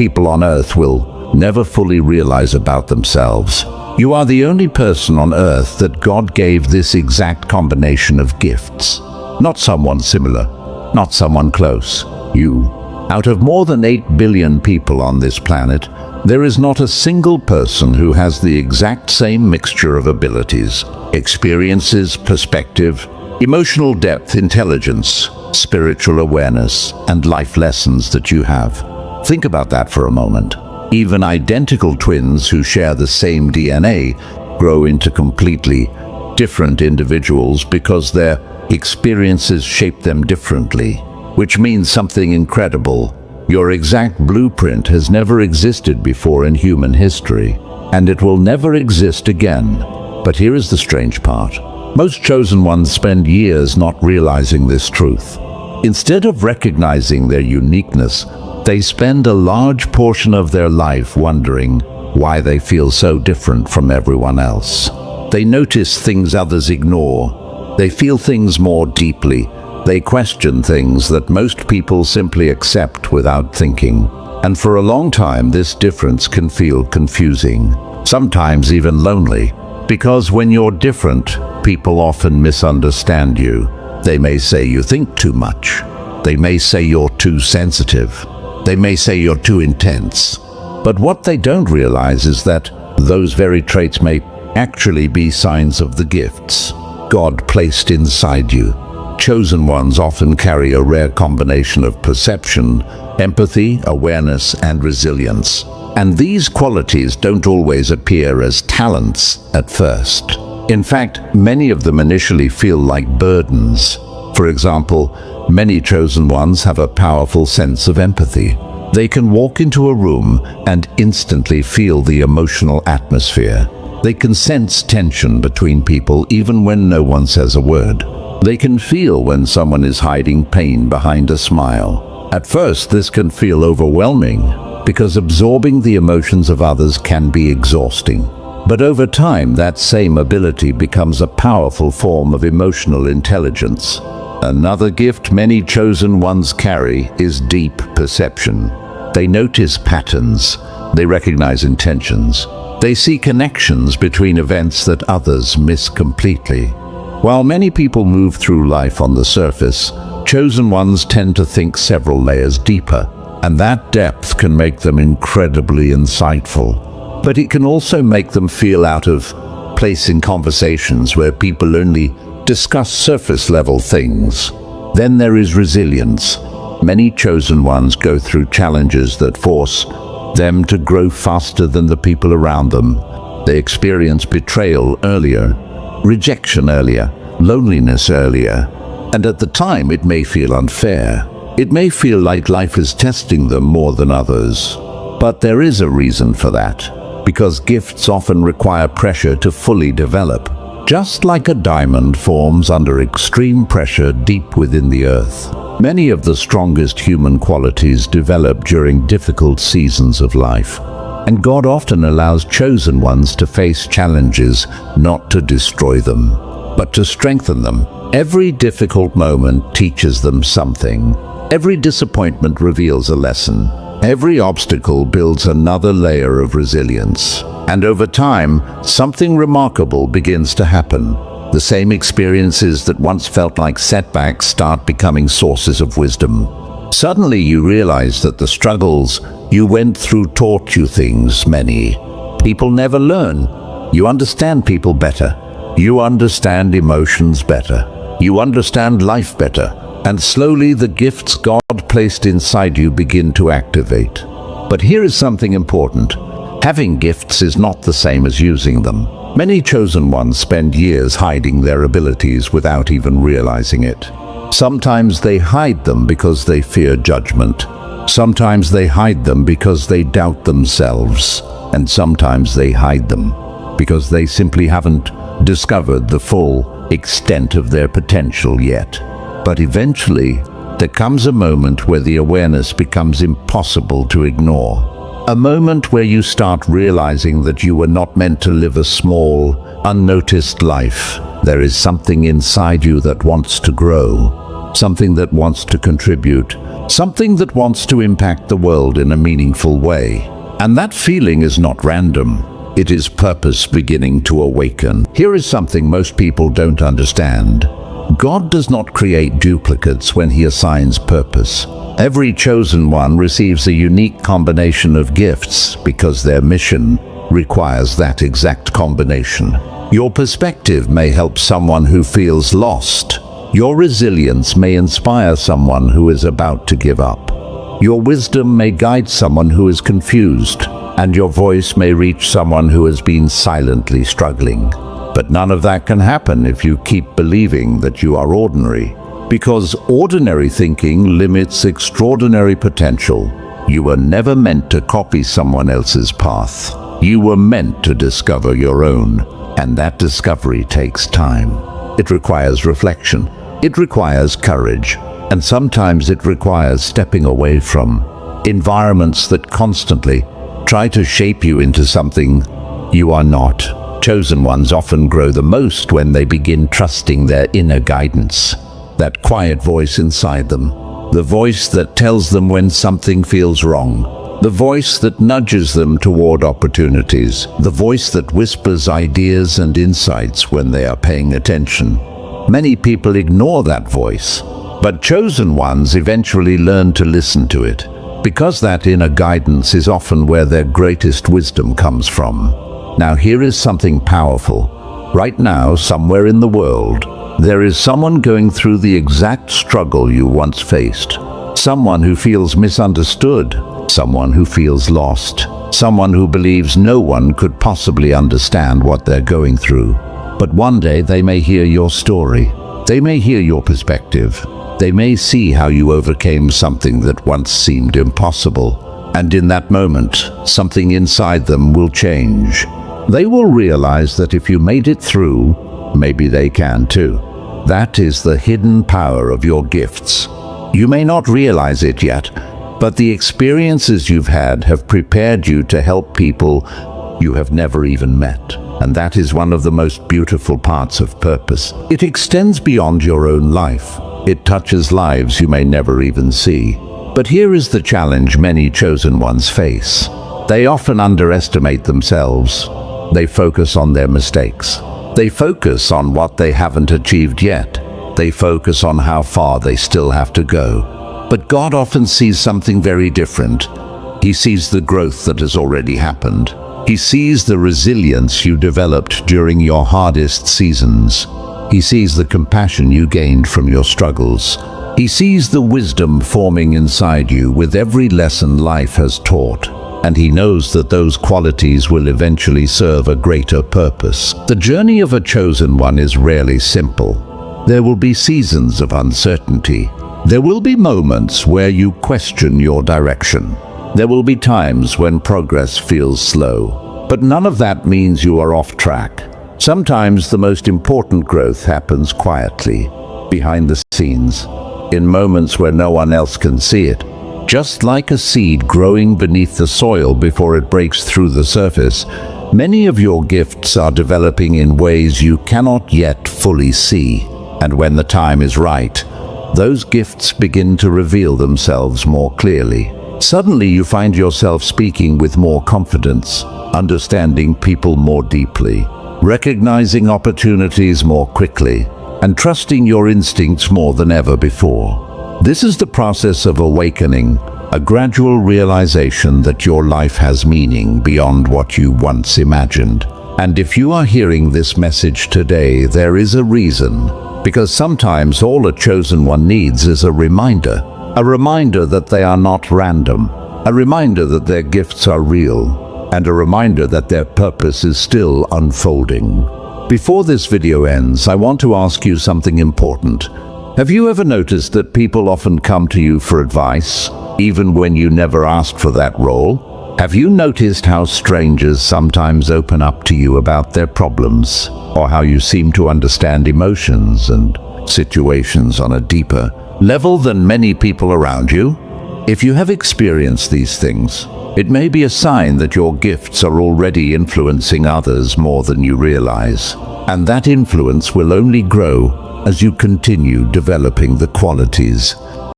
people on Earth will never fully realize about themselves. You are the only person on Earth that God gave this exact combination of gifts. Not someone similar, not someone close. You. Out of more than 8 billion people on this planet, there is not a single person who has the exact same mixture of abilities, experiences, perspective, emotional depth, intelligence, spiritual awareness, and life lessons that you have. Think about that for a moment. Even identical twins who share the same DNA grow into completely different individuals because their experiences shape them differently, which means something incredible. Your exact blueprint has never existed before in human history, and it will never exist again. But here is the strange part. Most chosen ones spend years not realizing this truth. Instead of recognizing their uniqueness, they spend a large portion of their life wondering why they feel so different from everyone else. They notice things others ignore. They feel things more deeply. They question things that most people simply accept without thinking. And for a long time, this difference can feel confusing, sometimes even lonely. Because when you're different, people often misunderstand you. They may say you think too much. They may say you're too sensitive. They may say you're too intense. But what they don't realize is that those very traits may actually be signs of the gifts God placed inside you. Chosen ones often carry a rare combination of perception, empathy, awareness, and resilience. And these qualities don't always appear as talents at first. In fact, many of them initially feel like burdens. For example, many chosen ones have a powerful sense of empathy. They can walk into a room and instantly feel the emotional atmosphere. They can sense tension between people even when no one says a word. They can feel when someone is hiding pain behind a smile. At first, this can feel overwhelming because absorbing the emotions of others can be exhausting. But over time, that same ability becomes a powerful form of emotional intelligence. Another gift many chosen ones carry is deep perception. They notice patterns. They recognize intentions. They see connections between events that others miss completely. While many people move through life on the surface, chosen ones tend to think several layers deeper, and that depth can make them incredibly insightful. But it can also make them feel out of place in conversations where people only discuss surface-level things. Then there is resilience. Many chosen ones go through challenges that force them to grow faster than the people around them. They experience betrayal earlier, rejection earlier, loneliness earlier, and at the time it may feel unfair. It may feel like life is testing them more than others. But there is a reason for that, because gifts often require pressure to fully develop. Just like a diamond forms under extreme pressure deep within the earth. Many of the strongest human qualities develop during difficult seasons of life. And God often allows chosen ones to face challenges not to destroy them, but to strengthen them. Every difficult moment teaches them something. Every disappointment reveals a lesson. Every obstacle builds another layer of resilience. And over time, something remarkable begins to happen. The same experiences that once felt like setbacks start becoming sources of wisdom. Suddenly you realize that the struggles you went through taught you things many people never learn. You understand people better. You understand emotions better. You understand life better. And slowly the gifts God placed inside you begin to activate. But here is something important. Having gifts is not the same as using them. Many chosen ones spend years hiding their abilities without even realizing it. Sometimes they hide them because they fear judgment. Sometimes they hide them because they doubt themselves. And sometimes they hide them because they simply haven't discovered the full extent of their potential yet. But eventually, there comes a moment where the awareness becomes impossible to ignore. A moment where you start realizing that you were not meant to live a small, unnoticed life. There is something inside you that wants to grow. something that wants to contribute, something that wants to impact the world in a meaningful way. And that feeling is not random. It is purpose beginning to awaken. Here is something most people don't understand. God does not create duplicates when He assigns purpose. Every chosen one receives a unique combination of gifts because their mission requires that exact combination. Your perspective may help someone who feels lost. Your resilience may inspire someone who is about to give up. Your wisdom may guide someone who is confused, and your voice may reach someone who has been silently struggling. But none of that can happen if you keep believing that you are ordinary, because ordinary thinking limits extraordinary potential. You were never meant to copy someone else's path. You were meant to discover your own, and that discovery takes time. It requires reflection. It requires courage, and sometimes it requires stepping away from environments that constantly try to shape you into something you are not. Chosen ones often grow the most when they begin trusting their inner guidance, that quiet voice inside them, the voice that tells them when something feels wrong, the voice that nudges them toward opportunities, the voice that whispers ideas and insights when they are paying attention. Many people ignore that voice, but chosen ones eventually learn to listen to it, because that inner guidance is often where their greatest wisdom comes from. Now here is something powerful. Right now, somewhere in the world, there is someone going through the exact struggle you once faced. Someone who feels misunderstood, someone who feels lost, someone who believes no one could possibly understand what they're going through. But one day they may hear your story. They may hear your perspective. They may see how you overcame something that once seemed impossible. And in that moment, something inside them will change. They will realize that if you made it through, maybe they can too. That is the hidden power of your gifts. You may not realize it yet, but the experiences you've had have prepared you to help people you have never even met. And that is one of the most beautiful parts of purpose. It extends beyond your own life. It touches lives you may never even see. But here is the challenge many chosen ones face. They often underestimate themselves. They focus on their mistakes. They focus on what they haven't achieved yet. They focus on how far they still have to go. But God often sees something very different. He sees the growth that has already happened. He sees the resilience you developed during your hardest seasons. He sees the compassion you gained from your struggles. He sees the wisdom forming inside you with every lesson life has taught. And He knows that those qualities will eventually serve a greater purpose. The journey of a chosen one is rarely simple. There will be seasons of uncertainty. There will be moments where you question your direction. There will be times when progress feels slow, but none of that means you are off track. Sometimes the most important growth happens quietly, behind the scenes, in moments where no one else can see it. Just like a seed growing beneath the soil before it breaks through the surface, many of your gifts are developing in ways you cannot yet fully see. And when the time is right, those gifts begin to reveal themselves more clearly. Suddenly you find yourself speaking with more confidence, understanding people more deeply, recognizing opportunities more quickly, and trusting your instincts more than ever before. This is the process of awakening, a gradual realization that your life has meaning beyond what you once imagined. And if you are hearing this message today, there is a reason, because sometimes all a chosen one needs is a reminder that they are not random, a reminder that their gifts are real, and a reminder that their purpose is still unfolding. Before this video ends, I want to ask you something important. Have you ever noticed that people often come to you for advice, even when you never asked for that role? Have you noticed how strangers sometimes open up to you about their problems, or how you seem to understand emotions and situations on a deeper level than many people around you? If you have experienced these things, it may be a sign that your gifts are already influencing others more than you realize. And that influence will only grow as you continue developing the qualities